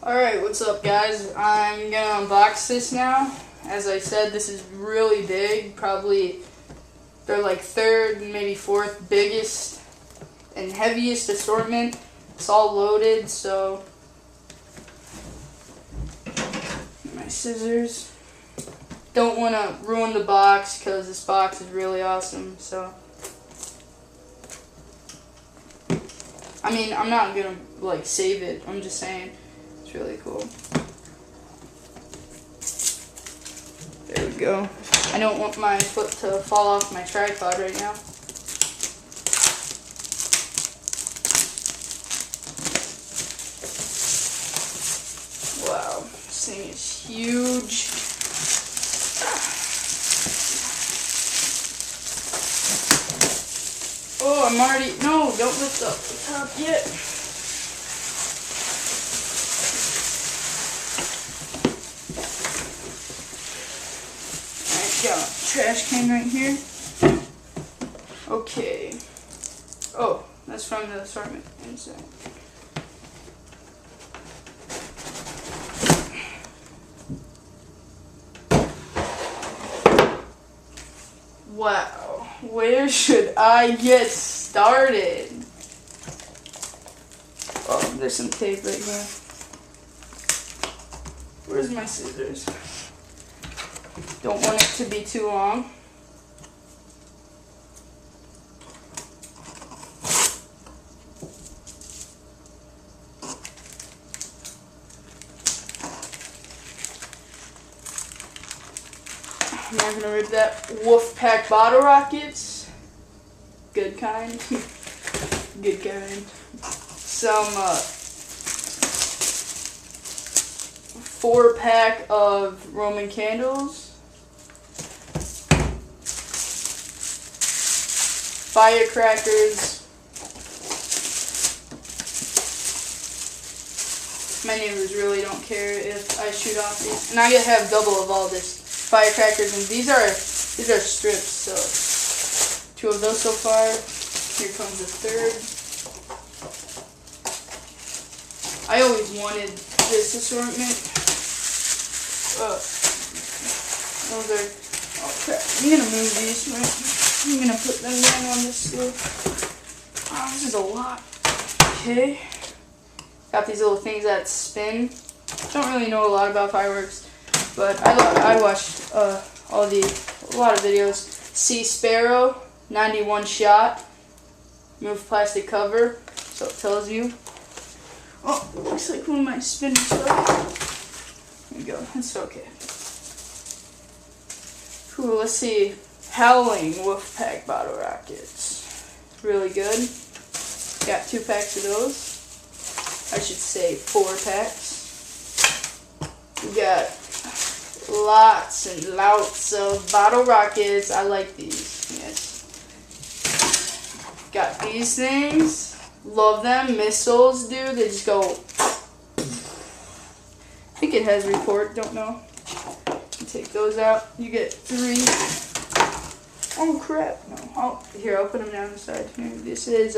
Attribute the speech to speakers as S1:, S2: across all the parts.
S1: Alright, what's up guys? I'm gonna unbox this now. As I said, this is really big. Probably they're like third, maybe fourth biggest and heaviest assortment. It's all loaded, so my scissors. Don't want to ruin the box because this box is really awesome. So I mean, I'm not gonna like save it. I'm just saying it's really cool. There we go. I don't want my foot to fall off my tripod right now. Wow, this thing is huge. Oh, I'm already, no, don't lift up the top yet. Alright, got a trash can right here. Okay. Oh, that's from the assortment inside. Wow, where should I get started? Oh, there's some tape right here. Where's my scissors? Don't want it to be too long. I'm not gonna rip that. Wolfpack bottle rockets. Good kind. Good kind. Some 4-pack of Roman candles. Firecrackers. My neighbors really don't care if I shoot off these. And I have double of all this. Firecrackers, and these are strips, so 2 of those so far. Here comes the third. I always wanted this assortment. Those are, oh crap, I'm gonna move these, right? I'm gonna put them down on this sleeve. Oh, this is a lot. Okay. Got these little things that spin. Don't really know a lot about fireworks. But I watched a lot of videos. Sea Sparrow, 91 shot. Remove plastic cover, so it tells you. Oh, looks like one of my spinners stuff. There we go. That's okay. Ooh, let's see. Howling Wolfpack bottle rockets. Really good. Got 2 packs of those. I should say 4 packs. We got lots and lots of bottle rockets. I like these. Yes. Got these things. Love them. Missiles, dude. They just go. I think it has report. Don't know. Take those out. You get 3. Oh crap. No. Oh, here, I'll put them down the side. Here. This is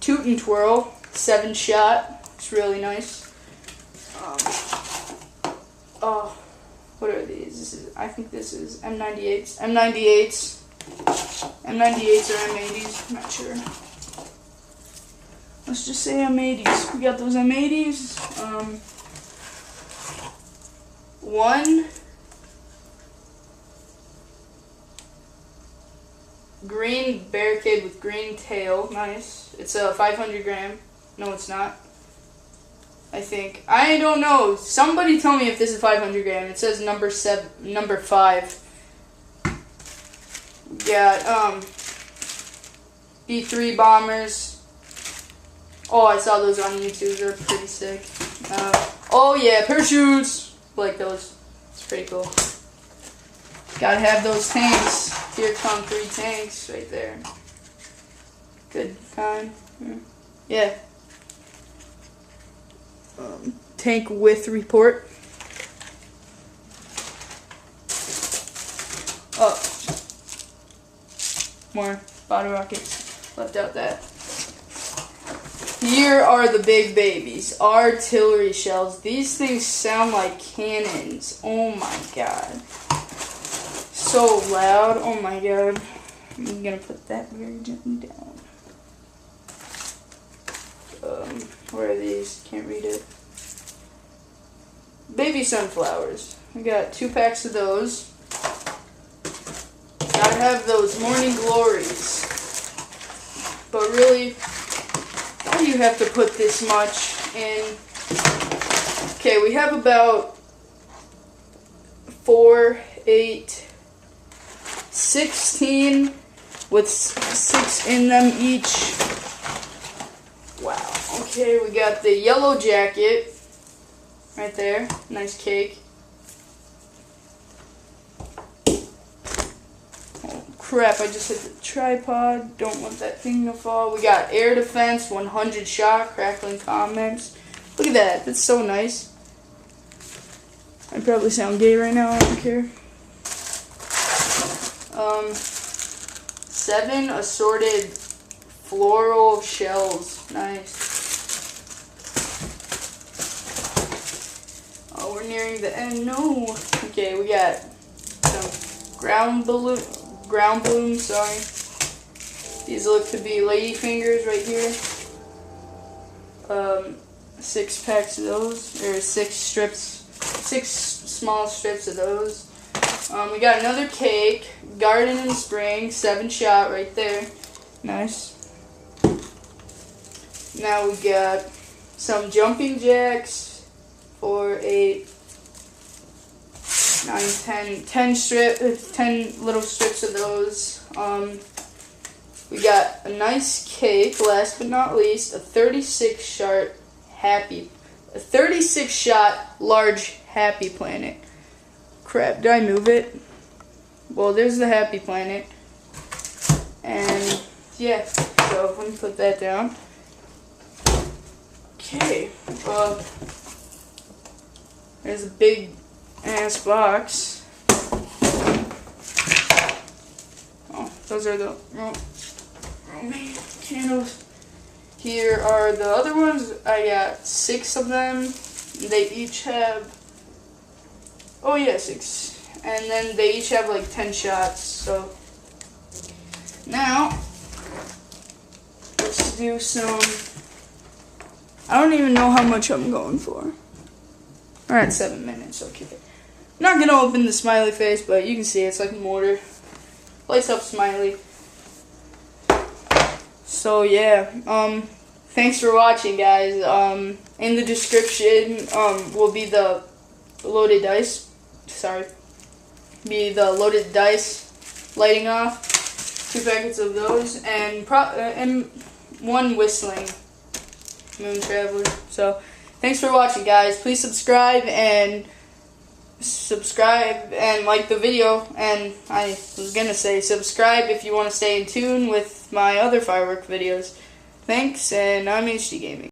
S1: Toot and Twirl. 7 shot. It's really nice. Oh, what are these? I think this is M98s. M98s or M80s. I'm not sure. Let's just say M80s. We got those M80s. 1 green barricade with green tail. Nice. It's a 500 gram. No, it's not. I think. I don't know. Somebody tell me if this is 500 gram. It says number 5. We got B3 bombers. Oh, I saw those on YouTube. They're pretty sick. Oh yeah, parachutes. Like those. It's pretty cool. Gotta have those tanks. Here come 3 tanks right there. Good kind. Yeah. Tank with report. Oh, more bottle rockets. Left out that. here are the big babies. Artillery shells. These things sound like cannons. Oh my god. So loud. Oh my god. I'm gonna put that very gently down. Where are these? Can't read it. Baby sunflowers. We got 2 packs of those. Gotta have those morning glories. But really, why do you have to put this much in? Okay, we have about 4, 8, 16 with 6 in them each. Wow. Okay, we got the yellow jacket right there. Nice cake. Oh crap, I just hit the tripod. Don't want that thing to fall. We got air defense, 100 shot, crackling comments. Look at that. That's so nice. I probably sound gay right now. I don't care. 7 assorted floral shells. Nice. Oh, we're nearing the end. No. Okay, we got some ground bloom, sorry. These look to be lady fingers right here. 6 packs of those, or 6 small strips of those. We got another cake, garden in spring, 7 shot right there. Nice. Now we got some jumping jacks, 4, 8, 9, 10 little strips of those. We got a nice cake, last but not least, a 36 shot large Happy Planet. Crap, did I move it? Well, there's the Happy Planet. And yeah, so let me put that down. Okay, there's a big ass box. Oh, those are the candles. Here are the other ones. I got 6 of them. They each have, 6. And then they each have like 10 shots. So now let's do some. I don't even know how much I'm going for. We're at 7 minutes, okay. I'm not gonna open the smiley face, but you can see it's like a mortar. Lights up smiley. So yeah, thanks for watching, guys. In the description will be the loaded dice. Be the loaded dice lighting off. 2 packets of those and 1 whistling moon traveler. So thanks for watching, guys. Please subscribe and like the video. And I was gonna say subscribe if you want to stay in tune with my other firework videos. Thanks, and I'm HD Gaming.